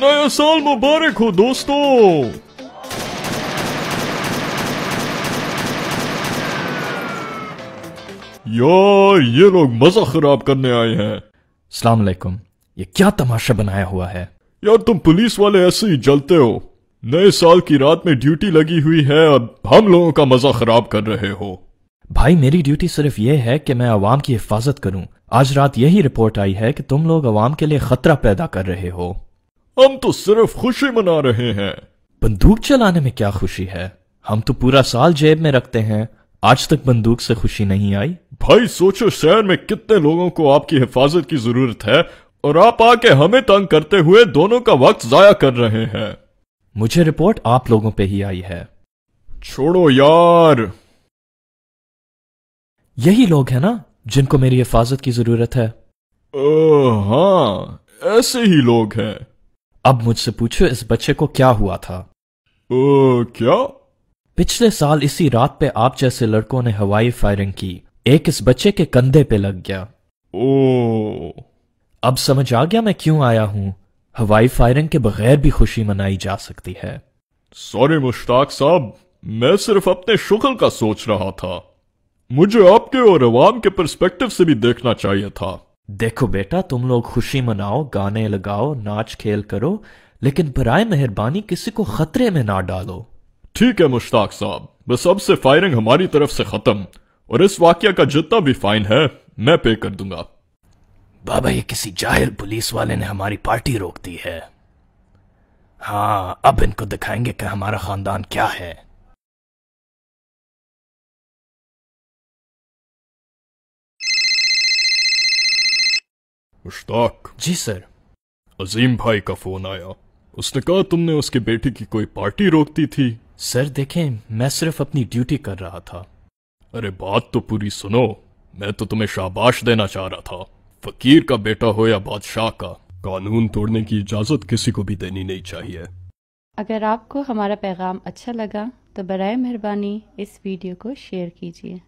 नया साल मुबारक हो दोस्तों। यार ये लोग मजा खराब करने आए हैं। अस्सलाम वालेकुम। ये क्या तमाशा बनाया हुआ है? यार तुम पुलिस वाले ऐसे ही जलते हो। नए साल की रात में ड्यूटी लगी हुई है और हम लोगों का मजा खराब कर रहे हो। भाई मेरी ड्यूटी सिर्फ ये है कि मैं अवाम की हिफाजत करूं। आज रात यही रिपोर्ट आई है कि तुम लोग अवाम के लिए खतरा पैदा कर रहे हो। हम तो सिर्फ खुशी मना रहे हैं। बंदूक चलाने में क्या खुशी है? हम तो पूरा साल जेब में रखते हैं, आज तक बंदूक से खुशी नहीं आई। भाई सोचो शहर में कितने लोगों को आपकी हिफाजत की जरूरत है और आप आके हमें तंग करते हुए दोनों का वक्त जाया कर रहे हैं। मुझे रिपोर्ट आप लोगों पे ही आई है। छोड़ो यार। यही लोग हैं ना जिनको मेरी हिफाजत की जरूरत है? हाँ ऐसे ही लोग हैं। अब मुझसे पूछो इस बच्चे को क्या हुआ था? क्या? पिछले साल इसी रात पे आप जैसे लड़कों ने हवाई फायरिंग की, एक इस बच्चे के कंधे पे लग गया। अब समझ आ गया मैं क्यों आया हूं। हवाई फायरिंग के बगैर भी खुशी मनाई जा सकती है। सॉरी मुश्ताक साहब, मैं सिर्फ अपने शुक्ल का सोच रहा था। मुझे आपके और अवाम के पर्सपेक्टिव से भी देखना चाहिए था। देखो बेटा, तुम लोग खुशी मनाओ, गाने लगाओ, नाच खेल करो, लेकिन बराए मेहरबानी किसी को खतरे में ना डालो। ठीक है मुश्ताक साहब, बस अब से फायरिंग हमारी तरफ से खत्म और इस वाकया का जितना भी फाइन है मैं पे कर दूंगा। बाबा ये किसी जाहिल पुलिस वाले ने हमारी पार्टी रोक दी है। हाँ अब इनको दिखाएंगे कि हमारा खानदान क्या है। मुश्ताक। जी सर। अजीम भाई का फोन आया, उसने कहा तुमने उसकी बेटी की कोई पार्टी रोक दी थी। सर देखें, मैं सिर्फ अपनी ड्यूटी कर रहा था। अरे बात तो पूरी सुनो, मैं तो तुम्हें शाबाश देना चाह रहा था। फकीर का बेटा हो या बादशाह का, कानून तोड़ने की इजाजत किसी को भी देनी नहीं चाहिए। अगर आपको हमारा पैगाम अच्छा लगा तो बराए मेहरबानी इस वीडियो को शेयर कीजिए।